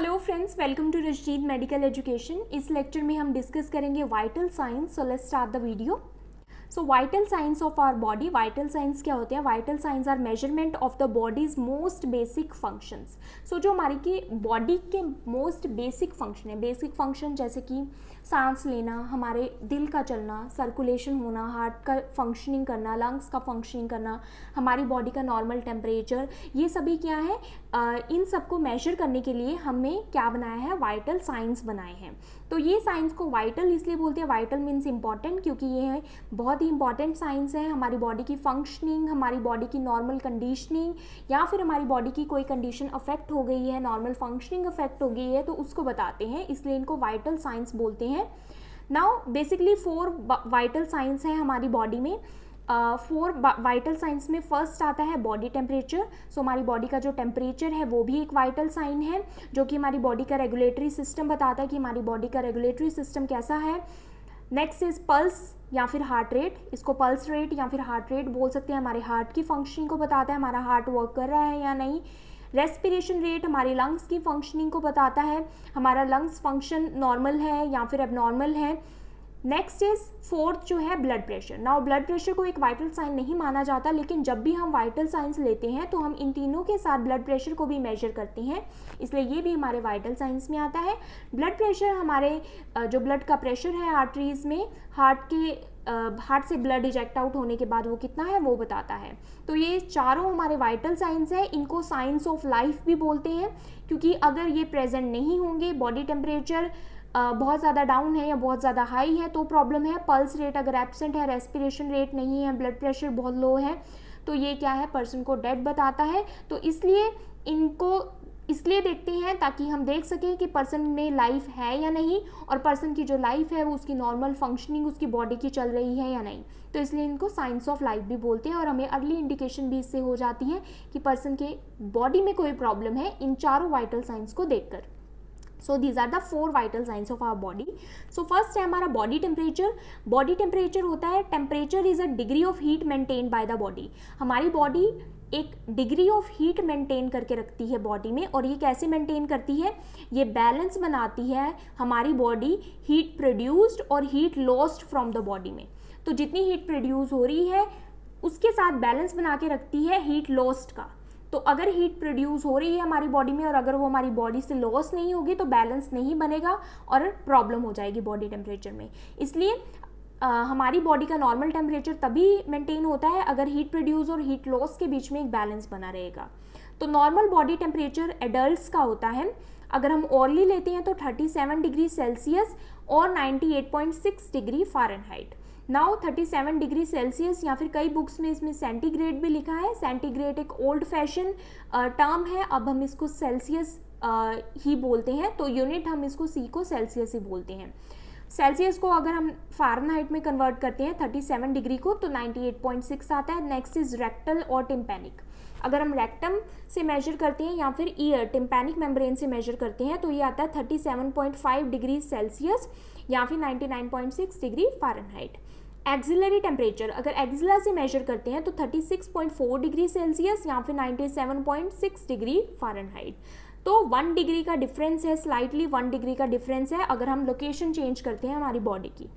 Hello friends, welcome to Rajneet medical education. इस lecture में हम डिस्कस करेंगे vital signs. So let's start the video. So vital signs of our body. Vital signs क्या होते हैं? Vital signs are measurement of the body's most basic functions. So जो हमारी की बॉडी के मोस्ट बेसिक फंक्शन है, basic function जैसे कि सांस लेना, हमारे दिल का चलना, सर्कुलेशन होना, हार्ट का फंक्शनिंग करना, लंग्स का फंक्शनिंग करना, हमारी बॉडी का नॉर्मल टेम्परेचर, ये सभी क्या है, इन सबको मेजर करने के लिए हमने क्या बनाया है? वाइटल साइंस बनाए हैं। तो ये साइंस को वाइटल इसलिए बोलते हैं, वाइटल मीन्स इंपॉर्टेंट, क्योंकि ये है बहुत ही इंपॉर्टेंट साइंस है। हमारी बॉडी की फंक्शनिंग, हमारी बॉडी की नॉर्मल कंडीशनिंग, या फिर हमारी बॉडी की कोई कंडीशन अफेक्ट हो गई है, नॉर्मल फंक्शनिंग अफेक्ट हो गई है, तो उसको बताते हैं, इसलिए इनको वाइटल साइंस बोलते हैं। नाउ बेसिकली 4 वाइटल साइंस हैं हमारी बॉडी में। 4 वाइटल साइंस में फर्स्ट आता है बॉडी टेम्परेचर। सो हमारी बॉडी का जो टेम्परेचर है वो भी एक वाइटल साइन है, जो कि हमारी बॉडी का रेगुलेटरी सिस्टम बताता है कि हमारी बॉडी का रेगुलेटरी सिस्टम कैसा है। नेक्स्ट इज पल्स या फिर हार्ट रेट। इसको पल्स रेट या फिर हार्ट रेट बोल सकते हैं। हमारे हार्ट की फंक्शनिंग को बताता है, हमारा हार्ट वर्क कर रहा है या नहीं। रेस्पिरेशन रेट हमारी लंग्स की फंक्शनिंग को बताता है, हमारा लंग्स फंक्शन नॉर्मल है या फिर एबनॉर्मल है। नेक्स्ट इज 4th जो है blood pressure. Now blood pressure को एक वाइटल साइन नहीं माना जाता, लेकिन जब भी हम वाइटल साइंस लेते हैं तो हम इन तीनों के साथ ब्लड प्रेशर को भी मेजर करते हैं, इसलिए ये भी हमारे वाइटल साइंस में आता है। ब्लड प्रेशर हमारे जो ब्लड का प्रेशर है आर्टरीज में, हार्ट से ब्लड इजेक्ट आउट होने के बाद वो कितना है वो बताता है। तो ये चारों हमारे वाइटल साइंस है। इनको साइंस ऑफ लाइफ भी बोलते हैं, क्योंकि अगर ये प्रेजेंट नहीं होंगे, बॉडी टेम्परेचर बहुत ज़्यादा डाउन है या बहुत ज़्यादा हाई है तो प्रॉब्लम है। पल्स रेट अगर एब्सेंट है, रेस्पिरेशन रेट नहीं है, ब्लड प्रेशर बहुत लो है, तो ये क्या है? पर्सन को डेड बताता है। तो इसलिए इनको इसलिए देखते हैं ताकि हम देख सकें कि पर्सन में लाइफ है या नहीं, और पर्सन की जो लाइफ है वो उसकी नॉर्मल फंक्शनिंग उसकी बॉडी की चल रही है या नहीं। तो इसलिए इनको साइंस ऑफ लाइफ भी बोलते हैं, और हमें अर्ली इंडिकेशन भी इससे हो जाती है कि पर्सन के बॉडी में कोई प्रॉब्लम है इन चारों वाइटल साइंस को देखकर। So these are the 4 vital signs of our body. So first है हमारा बॉडी टेम्परेचर। बॉडी टेम्परेचर होता है, temperature is a degree of heat maintain by the body. हमारी बॉडी एक डिग्री ऑफ हीट मेंटेन करके रखती है बॉडी में, और ये कैसे मेंटेन करती है? ये बैलेंस बनाती है हमारी बॉडी हीट प्रोड्यूस्ड और heat lost from the body में। तो जितनी हीट प्रोड्यूस हो रही है उसके साथ बैलेंस बना के रखती है हीट लॉस्ट का। तो अगर हीट प्रोड्यूस हो रही है हमारी बॉडी में और अगर वो हमारी बॉडी से लॉस नहीं होगी तो बैलेंस नहीं बनेगा और प्रॉब्लम हो जाएगी बॉडी टेम्परेचर में। इसलिए हमारी बॉडी का नॉर्मल टेम्परेचर तभी मेंटेन होता है अगर हीट प्रोड्यूस और हीट लॉस के बीच में एक बैलेंस बना रहेगा। तो नॉर्मल बॉडी टेम्परेचर एडल्ट्स का होता है, अगर हम ओरली लेते हैं तो 37 डिग्री सेल्सियस और 98.6 degree Fahrenheit. Now 37 degree celsius, या फिर कई बुक्स में इसमें सेंटीग्रेड भी लिखा है। सेंटीग्रेड एक ओल्ड फैशन टर्म है, अब हम इसको सेल्सियस ही बोलते हैं, तो यूनिट हम इसको सी को सेल्सियस ही बोलते हैं। सेल्सियस को अगर हम फ़ारेनहाइट में कन्वर्ट करते हैं 37 डिग्री को तो 98.6 आता है। नेक्स्ट इज रेक्टल और टिम्पैनिक। अगर हम रेक्टम से मेजर करते हैं या फिर ईयर टिम्पैनिक मेम्ब्रेन से मेजर करते हैं तो ये आता है 37.5 डिग्री सेल्सियस या फिर 99.6 डिग्री फ़ारेनहाइट। एक्सिलरी टेम्परेचर अगर एक्सिला से मेजर करते हैं तो 36.4 डिग्री सेल्सियस या फिर 97.6 डिग्री फ़ारेनहाइट। तो 1 डिग्री का डिफरेंस है, स्लाइटली 1 डिग्री का डिफरेंस है अगर हम लोकेशन चेंज करते हैं हमारी बॉडी की।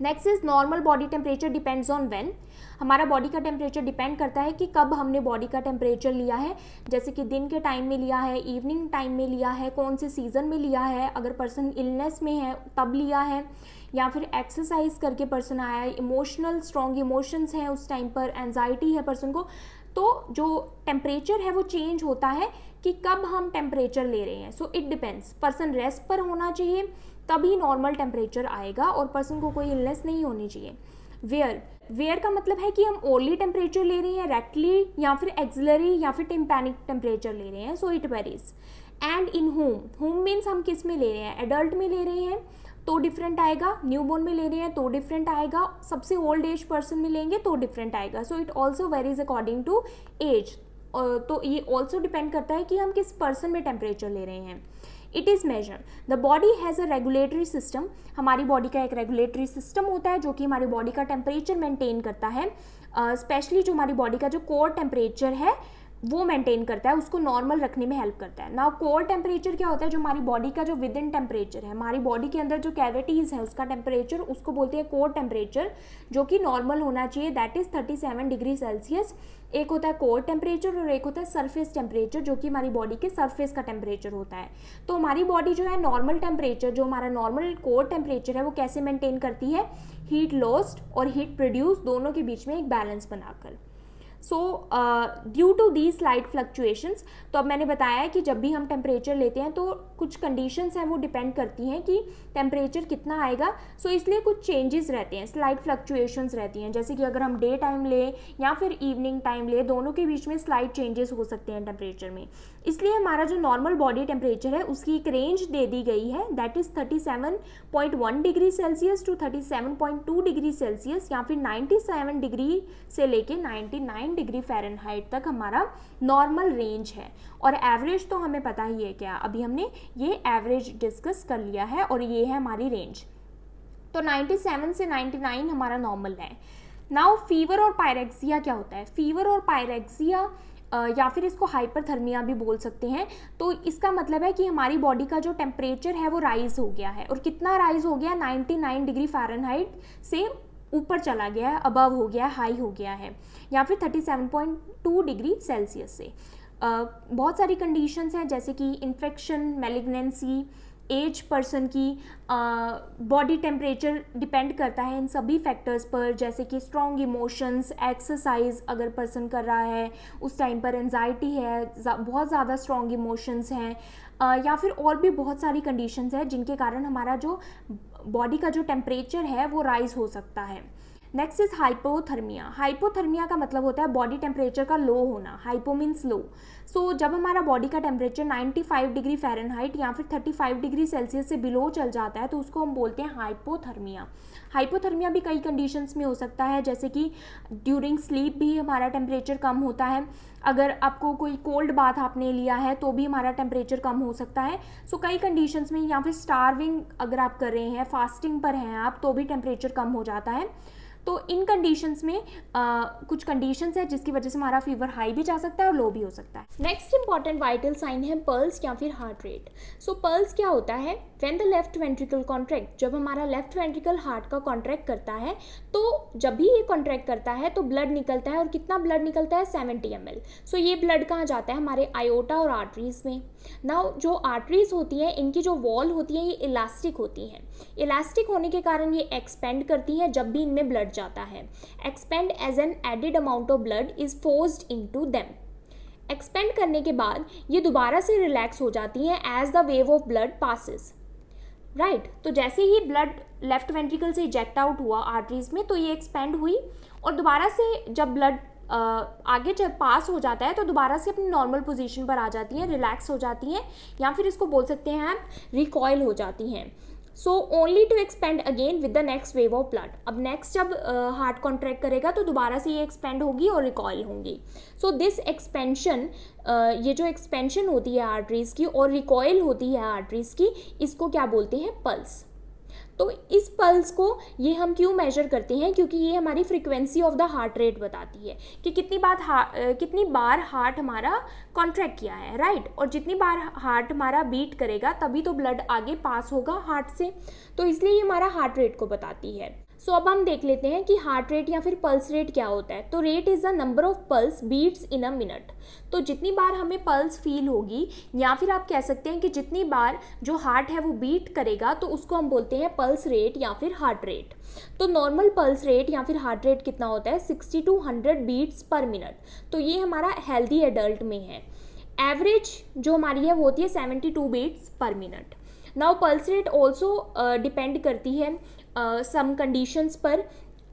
Next is normal body temperature depends on when. हमारा बॉडी का टेम्परेचर डिपेंड करता है कि कब हमने बॉडी का टेम्परेचर लिया है, जैसे कि दिन के टाइम में लिया है, इवनिंग टाइम में लिया है, कौन से सीज़न में लिया है, अगर पर्सन इलनेस में है तब लिया है, या फिर एक्सरसाइज करके पर्सन आया है, इमोशनल स्ट्रॉन्ग इमोशंस हैं उस टाइम पर, एंजाइटी है पर्सन को, तो जो टेम्परेचर है वो चेंज होता है कि कब हम टेम्परेचर ले रहे हैं। So it depends. Person rest पर होना चाहिए तभी नॉर्मल टेम्परेचर आएगा और पर्सन को कोई इलनेस नहीं होनी चाहिए। वेयर का मतलब है कि हम ओरली टेम्परेचर ले रहे हैं, रेक्टली या फिर एक्सिलरी या फिर टिम्पैनिक टेम्परेचर ले रहे हैं। So it varies. And in home means हम किस में ले रहे हैं? एडल्ट में ले रहे हैं तो डिफरेंट आएगा, न्यूबॉर्न में ले रहे हैं तो डिफरेंट आएगा, सबसे ओल्ड एज पर्सन में लेंगे तो डिफरेंट आएगा। So it also varies according to age. तो ये ऑल्सो डिपेंड करता है कि हम किस पर्सन में टेम्परेचर ले रहे हैं। It is major. The body has a regulatory system. हमारी बॉडी का एक रेगुलेटरी सिस्टम होता है जो कि हमारी बॉडी का टेम्परेचर मेंटेन करता है। स्पेशली जो हमारी बॉडी का जो कोर टेम्परेचर है वो मेंटेन करता है, उसको नॉर्मल रखने में हेल्प करता है। नाउ कोर टेम्परेचर क्या होता है, जो हमारी बॉडी का जो विद इन टेम्परेचर है, हमारी बॉडी के अंदर जो कैविटीज़ हैं उसका टेम्परेचर, उसको बोलते हैं कोर टेम्परेचर, जो कि नॉर्मल होना चाहिए, दैट इज़ 37 डिग्री सेल्सियस। एक होता है कोर टेम्परेचर और एक होता है सरफेस टेम्परेचर, जो कि हमारी बॉडी के सरफेस का टेम्परेचर होता है। तो हमारी बॉडी जो है नॉर्मल टेम्परेचर, जो हमारा नॉर्मल कोर टेम्परेचर है, वो कैसे मेंटेन करती है, हीट लॉस्ट और हीट प्रोड्यूस दोनों के बीच में एक बैलेंस बनाकर। So due to the slight fluctuations, तो अब मैंने बताया है कि जब भी हम टेम्परेचर लेते हैं तो कुछ कंडीशंस हैं वो डिपेंड करती हैं कि टेम्परेचर कितना आएगा। सो इसलिए कुछ चेंजेस रहते हैं, स्लाइट फ्लक्चुएशंस रहती हैं, जैसे कि अगर हम डे टाइम ले या फिर इवनिंग टाइम ले, दोनों के बीच में स्लाइट चेंजेस हो सकते हैं टेम्परेचर में। इसलिए हमारा जो नॉर्मल बॉडी टेम्परेचर है उसकी एक रेंज दे दी गई है, that is 37.1 degree celsius to 37.2 degree celsius, या फिर 97 डिग्री से लेके 99 डिग्री फ़ारेनहाइट तक हमारा नॉर्मल रेंज है। और एवरेज तो हमें पता ही है क्या, अभी हमने ये एवरेज डिस्कस कर लिया है और ये है हमारी रेंज। तो 97 से 99 हमारा नॉर्मल है। नाउ फीवर और पायरेक्सिया क्या होता है, फीवर और पायरेक्सिया या फिर इसको हाइपरथर्मिया भी बोल सकते हैं। तो इसका मतलब है कि हमारी बॉडी का जो टेम्परेचर है वो राइज हो गया है, और कितना राइज हो गया, 99 डिग्री फ़ारेनहाइट से ऊपर चला गया है, अबव हो गया है, हाई हो गया है, या फिर 37.2 डिग्री सेल्सियस से। बहुत सारी कंडीशंस हैं, जैसे कि इन्फेक्शन, मैलिग्नेंसी, एज पर्सन की, बॉडी टेम्परेचर डिपेंड करता है इन सभी फैक्टर्स पर, जैसे कि स्ट्रॉन्ग इमोशंस, एक्सरसाइज अगर पर्सन कर रहा है उस टाइम पर, एंजाइटी है, बहुत ज़्यादा स्ट्रॉन्ग इमोशंस हैं, या फिर और भी बहुत सारी कंडीशंस हैं जिनके कारण हमारा जो बॉडी का जो टेम्परेचर है वो राइज हो सकता है। Next is hypothermia. हाइपोथर्मिया का मतलब होता है बॉडी टेम्परेचर का लो होना, हाइपो मीन्स लो। सो जब हमारा बॉडी का टेम्परेचर 95 डिग्री फ़ारेनहाइट या फिर 35 डिग्री सेल्सियस से बिलो चल जाता है तो उसको हम बोलते हैं हाइपोथर्मिया। हाइपोथर्मिया भी कई कंडीशंस में हो सकता है, जैसे कि ड्यूरिंग स्लीप भी हमारा टेम्परेचर कम होता है, अगर आपको कोई कोल्ड बाथ आपने लिया है तो भी हमारा टेम्परेचर कम हो सकता है। सो कई कंडीशंस में, या फिर स्टार्विंग अगर आप कर रहे हैं, फास्टिंग पर हैं आप, तो भी टेम्परेचर कम हो जाता है। तो इन कंडीशंस में कुछ कंडीशंस है जिसकी वजह से हमारा फीवर हाई भी जा सकता है और लो भी हो सकता है। नेक्स्ट इंपॉर्टेंट वाइटल साइन है पल्स या फिर हार्ट रेट। सो पल्स क्या होता है, when the left ventricle contract, जब हमारा लेफ्ट वेंट्रिकल हार्ट का कॉन्ट्रैक्ट करता है, तो जब भी ये कॉन्ट्रैक्ट करता है तो ब्लड निकलता है, और कितना ब्लड निकलता है, 70 ml। सो ये ब्लड कहाँ जाता है, हमारे आयोटा और आर्टरीज में। नाउ जो आर्टरीज होती हैं, इनकी जो वॉल होती है ये इलास्टिक होती हैं। इलास्टिक होने के कारण ये एक्सपेंड करती हैं जब भी इनमें ब्लड जाता है। Expand as an added amount of blood is forced into them. Expand करने के बाद ये दोबारा से रिलैक्स हो जाती हैं as the wave of blood passes, right. तो जैसे ही ब्लड लेफ्ट वेंट्रिकल से इजेक्ट आउट हुआ आर्टरीज में, तो ये एक्सपेंड हुई, और दोबारा से जब ब्लड आगे जब पास हो जाता है तो दोबारा से अपनी नॉर्मल पोजीशन पर आ जाती हैं, रिलैक्स हो जाती हैं, या फिर इसको बोल सकते हैं आप रिकॉयल हो जाती हैं। So only to expand again with the next wave of blood. अब नेक्स्ट जब हार्ट कॉन्ट्रैक्ट करेगा तो दोबारा से ये एक्सपेंड होगी और रिकॉयल होंगी। सो दिस एक्सपेंशन, ये जो एक्सपेंशन होती है आर्टरीज की और रिकॉयल होती है आर्टरीज की, इसको क्या बोलते हैं, पल्स। तो इस पल्स को ये हम क्यों मेजर करते हैं, क्योंकि ये हमारी frequency of the heart rate बताती है कि कितनी बार हार्ट हमारा कॉन्ट्रैक्ट किया है, राइट। और जितनी बार हार्ट हमारा बीट करेगा तभी तो ब्लड आगे पास होगा हार्ट से, तो इसलिए ये हमारा हार्ट रेट को बताती है। सो अब हम देख लेते हैं कि हार्ट रेट या फिर पल्स रेट क्या होता है। तो rate is the number of pulse beats in a minute. तो जितनी बार हमें पल्स फील होगी, या फिर आप कह सकते हैं कि जितनी बार जो हार्ट है वो बीट करेगा, तो उसको हम बोलते हैं पल्स रेट या फिर हार्ट रेट। तो नॉर्मल पल्स रेट या फिर हार्ट रेट कितना होता है, 60 to 100 बीट्स पर मिनट। तो ये हमारा हेल्दी एडल्ट में है। एवरेज जो हमारी है वो होती है 72 beats per minute. Now pulse rate also depend करती है सम कंडीशंस पर।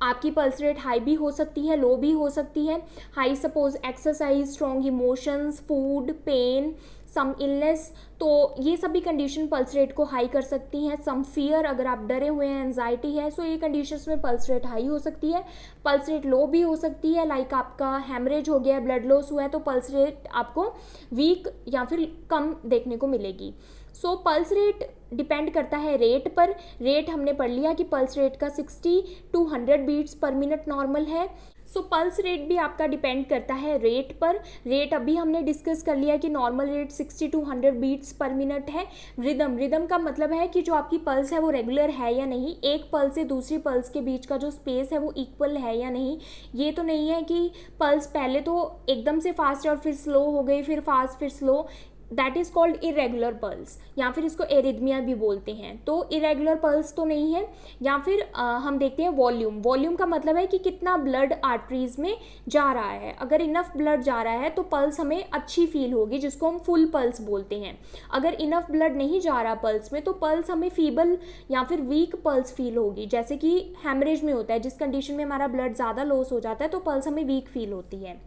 आपकी पल्स रेट हाई भी हो सकती है, लो भी हो सकती है। High suppose exercise, strong emotions, food, pain, some illness, तो ये सभी कंडीशन पल्स रेट को हाई कर सकती हैं। सम फियर, अगर आप डरे हुए हैं, एंजाइटी है, सो ये कंडीशंस में पल्स रेट हाई हो सकती है। पल्स रेट लो भी हो सकती है, लाइक आपका हेमरेज हो गया है, ब्लड लॉस हुआ है, तो पल्स रेट आपको वीक या फिर कम देखने को मिलेगी। सो पल्स रेट डिपेंड करता है रेट पर। रेट हमने पढ़ लिया कि पल्स रेट का 60 to 100 beats per minute normal है। सो पल्स रेट भी आपका डिपेंड करता है रेट पर। रेट अभी हमने डिस्कस कर लिया कि normal rate 60 to 100 beats per minute है। रिदम का मतलब है कि जो आपकी पल्स है वो रेगुलर है या नहीं, एक पल्स से दूसरी पल्स के बीच का जो स्पेस है वो इक्वल है या नहीं। ये तो नहीं है कि पल्स पहले तो एकदम से फास्ट और फिर स्लो हो गई, फिर फास्ट फिर slow, that is called irregular pulse, या फिर इसको एरिथमिया भी बोलते हैं। तो इरेगुलर पल्स तो नहीं है। या फिर हम देखते हैं वॉल्यूम का मतलब है कि कितना ब्लड आर्टरीज में जा रहा है। अगर इनफ ब्लड जा रहा है तो पल्स हमें अच्छी फील होगी, जिसको हम फुल पल्स बोलते हैं। अगर इनफ ब्लड नहीं जा रहा पल्स में तो पल्स हमें फीबल या फिर वीक पल्स फील होगी, जैसे कि हैमरेज में होता है, जिस कंडीशन में हमारा ब्लड ज़्यादा लॉस हो जाता है तो पल्स हमें वीक फील होती है।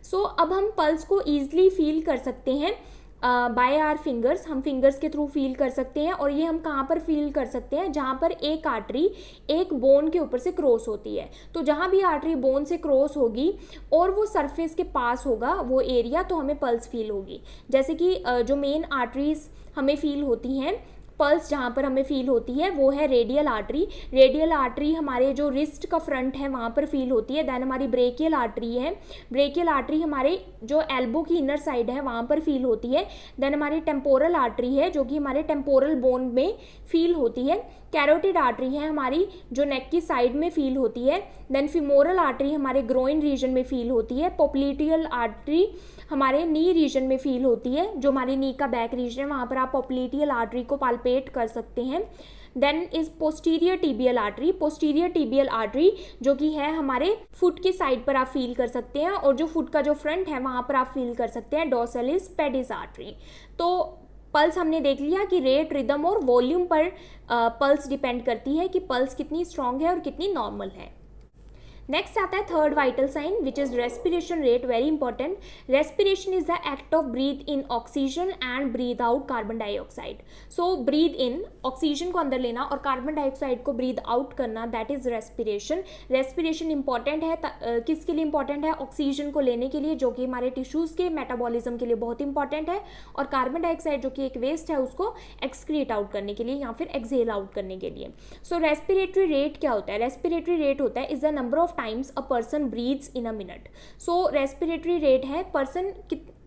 सो अब हम पल्स को ईजिली फील कर सकते हैं बाय आर फिंगर्स, हम फिंगर्स के थ्रू फील कर सकते हैं। और ये हम कहाँ पर फील कर सकते हैं, जहाँ पर एक आर्टरी एक बोन के ऊपर से क्रॉस होती है। तो जहाँ भी आर्टरी बोन से क्रॉस होगी और वो सरफेस के पास होगा वो एरिया, तो हमें पल्स फील होगी। जैसे कि जो मेन आर्टरीज हमें फील होती हैं, पल्स जहाँ पर हमें फील होती है वो है रेडियल आर्टरी। रेडियल आर्टरी हमारे जो रिस्ट का फ्रंट है वहाँ पर फील होती है। देन हमारी ब्रेकियल आर्टरी है, ब्रेकियल आर्टरी हमारे जो एल्बो की इनर साइड है वहाँ पर फील होती है। देन हमारी टेम्पोरल आर्टरी है जो कि हमारे टेम्पोरल बोन में फील होती है। कैरोटिड आर्टरी है हमारी जो नेक की साइड में फील होती है। देन फिमोरल आर्टरी हमारे ग्रोइन रीजन में फील होती है। पोप्लिटियल आर्टरी हमारे नी रीजन में फील होती है, जो हमारी नी का बैक रीजन है वहाँ पर आप पोप्लिटियल आर्टरी को पाल्पेट कर सकते हैं। Then is posterior tibial artery, posterior tibial artery जो कि है हमारे फुट की साइड पर आप फील कर सकते हैं, और जो फुट का जो फ्रंट है वहाँ पर आप फील कर सकते हैं डोर्सलिस पेडिस आर्टरी। तो पल्स हमने देख लिया कि रेट, रिदम और वॉल्यूम पर पल्स डिपेंड करती है कि पल्स कितनी स्ट्रांग है और कितनी नॉर्मल है। नेक्स्ट आता है third vital sign which is respiration rate, very important. Respiration is the act of breathe in oxygen and breathe out carbon dioxide. So breathe in, oxygen को अंदर लेना और कार्बन डाइऑक्साइड को ब्रीथ आउट करना, that is respiration. Respiration important है किसके लिए important है, ऑक्सीजन को लेने के लिए जो कि हमारे टिश्यूज के मेटाबॉलिज्म के लिए बहुत इंपॉर्टेंट है, और कार्बन डाइऑक्साइड जो कि एक वेस्ट है उसको एक्सक्रीट आउट करने के लिए या फिर एक्सहेल आउट करने के लिए। सो रेस्पिरेटरी रेट क्या होता है, रेस्पिरेटरी रेट होता है is the number of times a person breathes in a minute. So respiratory rate है पर्सन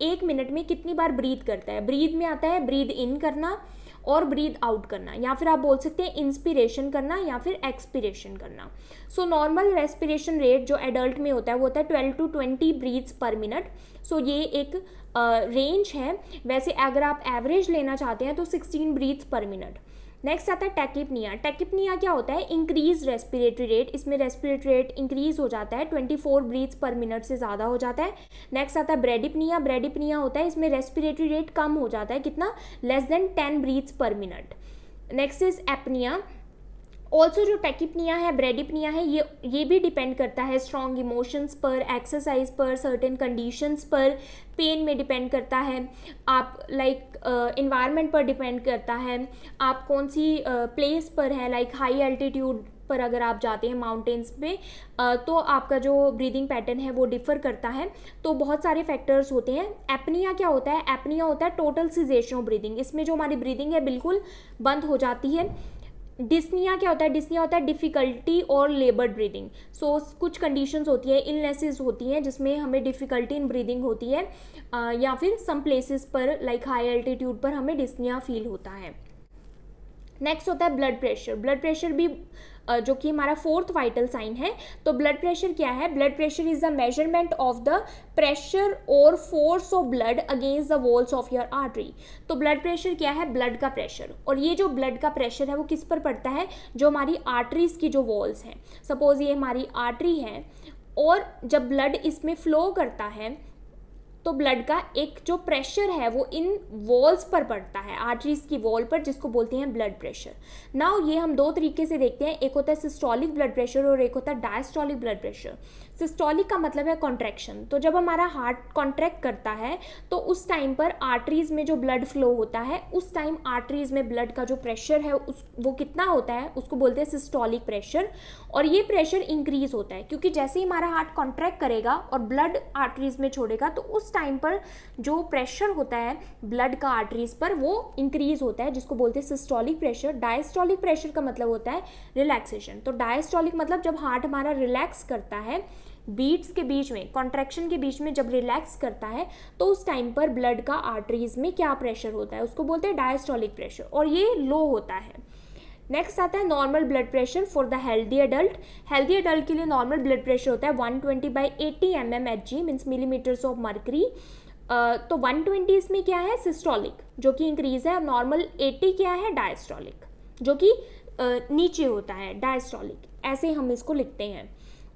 एक मिनट में कितनी बार ब्रीथ करता है। ब्रीथ में आता है ब्रीथ इन करना और ब्रीथ आउट करना, या फिर आप बोल सकते हैं इंस्पिरेशन करना या फिर एक्सपिरेशन करना। सो नॉर्मल रेस्पिरेशन रेट जो एडल्ट में होता है वो होता है 12 to 20 ब्रीथ्स पर मिनट। सो ये एक रेंज है। वैसे अगर आप एवरेज लेना चाहते हैं तो 16 ब्रीथ्स पर मिनट। नेक्स्ट आता है टैकिपनिया। टैकिपनिया क्या होता है, इंक्रीज रेस्पिरेटरी रेट, इसमें रेस्पिरेटरी रेट इंक्रीज हो जाता है, 24 ब्रीथ्स पर मिनट से ज़्यादा हो जाता है। नेक्स्ट आता है ब्रेडिपनिया। ब्रेडिपनिया होता है इसमें रेस्पिरेटरी रेट कम हो जाता है, कितना, less than 10 breaths per minute. Next is apnoea. Also जो टैकिपनिया है, ब्रेडिपनिया है, ये भी डिपेंड करता है स्ट्रॉन्ग इमोशंस पर, एक्सरसाइज पर, सर्टेन कंडीशंस पर, पेन में डिपेंड करता है, आप इन्वायरमेंट पर डिपेंड करता है, आप कौन सी प्लेस पर है, हाई एल्टीट्यूड पर अगर आप जाते हैं माउंटेन्स पे तो आपका जो ब्रीदिंग पैटर्न है वो डिफर करता है। तो बहुत सारे फैक्टर्स होते हैं। एपनिया क्या होता है, एपनिया होता है टोटल सीजेशन ऑफ ब्रीदिंग, इसमें जो हमारी ब्रीदिंग है बिल्कुल बंद हो जाती है। डिस्निया क्या होता है, डिस्निया होता है डिफ़िकल्टी और लेबर्ड ब्रीदिंग। सो कुछ कंडीशंस होती है, इलनेसेस होती हैं जिसमें हमें डिफ़िकल्टी इन ब्रीदिंग होती है, या फिर सम प्लेसेस पर हाई एल्टीट्यूड पर हमें डिस्निया फील होता है। नेक्स्ट होता है ब्लड प्रेशर। ब्लड प्रेशर भी जो कि हमारा फोर्थ वाइटल साइन है। तो ब्लड प्रेशर क्या है, blood pressure is the measurement of the pressure और force of blood against the walls of your artery. तो ब्लड प्रेशर क्या है, ब्लड का प्रेशर, और ये जो ब्लड का प्रेशर है वो किस पर पड़ता है, जो हमारी आर्टरीज की जो वॉल्स हैं। सपोज ये हमारी आर्टरी है और जब ब्लड इसमें फ्लो करता है तो ब्लड का एक जो प्रेशर है वो इन वॉल्स पर पड़ता है, आर्टरीज की वॉल पर, जिसको बोलते हैं ब्लड प्रेशर। नाउ ये हम दो तरीके से देखते हैं, एक होता है सिस्टोलिक ब्लड प्रेशर और एक होता है डायस्टोलिक ब्लड प्रेशर। सिस्टोलिक का मतलब है कॉन्ट्रैक्शन, तो जब हमारा हार्ट कॉन्ट्रैक्ट करता है तो उस टाइम पर आर्टरीज में जो ब्लड फ्लो होता है उस टाइम आर्टरीज में ब्लड का जो प्रेशर है वो कितना होता है उसको बोलते हैं सिस्टोलिक प्रेशर। और ये प्रेशर इंक्रीज होता है क्योंकि जैसे ही हमारा हार्ट कॉन्ट्रैक्ट करेगा और ब्लड आर्टरीज में छोड़ेगा तो उस टाइम पर जो प्रेशर होता है ब्लड का आर्टरीज पर वो इंक्रीज होता है, जिसको बोलते हैं सिस्टोलिक प्रेशर। डायस्टोलिक प्रेशर का मतलब होता है रिलैक्सेशन। तो डायस्टोलिक मतलब जब हार्ट हमारा रिलैक्स करता है बीट्स के बीच में, कॉन्ट्रैक्शन के बीच में जब रिलैक्स करता है तो उस टाइम पर ब्लड का आर्टरीज में क्या प्रेशर होता है, उसको बोलते हैं डायस्टोलिक प्रेशर, और ये लो होता है। नेक्स्ट आता है normal blood pressure for the healthy adult. Healthy adult के लिए नॉर्मल ब्लड प्रेशर होता है 120/80 mmHg means millimetres of mercury. तो 120 इसमें क्या है, सिस्टोलिक जो कि इंक्रीज है, और नॉर्मल 80 क्या है, डायस्टोलिक जो कि नीचे होता है, डायस्टोलिक, ऐसे हम इसको लिखते हैं।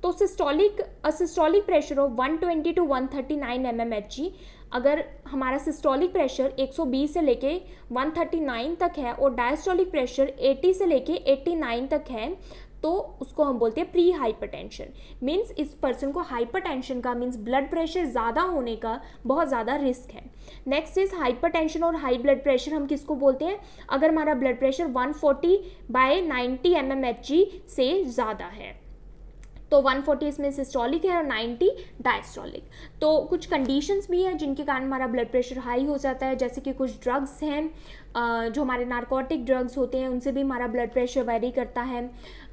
तो systolic pressure of 120 to 139 mmHg, अगर हमारा सिस्टोलिक प्रेशर 120 से लेके 139 तक है और डायस्टोलिक प्रेशर 80 से लेके 89 तक है, तो उसको हम बोलते हैं प्री हाइपरटेंशन। मीन्स इस पर्सन को हाइपरटेंशन का, मीन्स ब्लड प्रेशर ज़्यादा होने का बहुत ज़्यादा रिस्क है। नेक्स्ट इज हाइपरटेंशन और हाई ब्लड प्रेशर, हम किसको बोलते हैं, अगर हमारा ब्लड प्रेशर 140/90 mmHg से ज़्यादा है, तो 140 इसमें सिस्टोलिक है और 90 डायस्टोलिक। तो कुछ कंडीशंस भी हैं जिनके कारण हमारा ब्लड प्रेशर हाई हो जाता है, जैसे कि कुछ ड्रग्स हैं, जो हमारे नारकोटिक ड्रग्स होते हैं उनसे भी हमारा ब्लड प्रेशर वेरी करता है।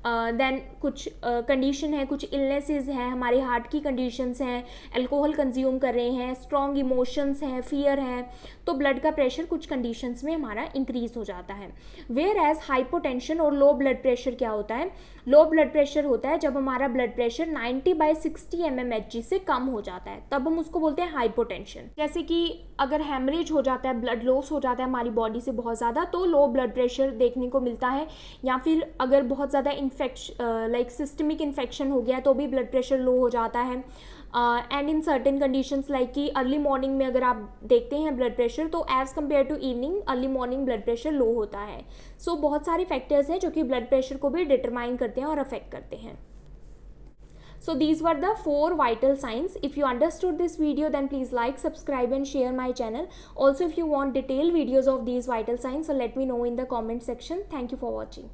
देन कुछ कंडीशन है, कुछ इलनेसेस हैं, हमारे हार्ट की कंडीशंस हैं, अल्कोहल कंज्यूम कर रहे हैं, स्ट्रॉन्ग इमोशंस हैं, फियर है, तो ब्लड का प्रेशर कुछ कंडीशंस में हमारा इंक्रीज हो जाता है। वेयर एज हाइपोटेंशन और लो ब्लड प्रेशर क्या होता है, लो ब्लड प्रेशर होता है जब हमारा ब्लड प्रेशर 90/60 mmHg से कम हो जाता है, तब हम उसको बोलते हैं हाइपोटेंशन। जैसे कि अगर हैमरेज हो जाता है, ब्लड लॉस हो जाता है हमारी बॉडी से बहुत ज़्यादा, तो लो ब्लड प्रेशर देखने को मिलता है। या फिर अगर बहुत ज़्यादा लाइक सिस्टमिक इन्फेक्शन हो गया तो भी ब्लड प्रेशर लो हो जाता है। And in certain conditions like कि अर्ली मॉर्निंग में अगर आप देखते हैं ब्लड प्रेशर, तो as compare to evening early morning blood pressure low होता है। सो बहुत सारे फैक्टर्स हैं जो कि ब्लड प्रेशर को भी डिटरमाइन करते हैं और अफेक्ट करते हैं। So these were the 4 vital signs. If you understood this video, then please like, subscribe and share my channel. Also, if you want detailed videos of these vital signs, so let me know in the comment section. Thank you for watching.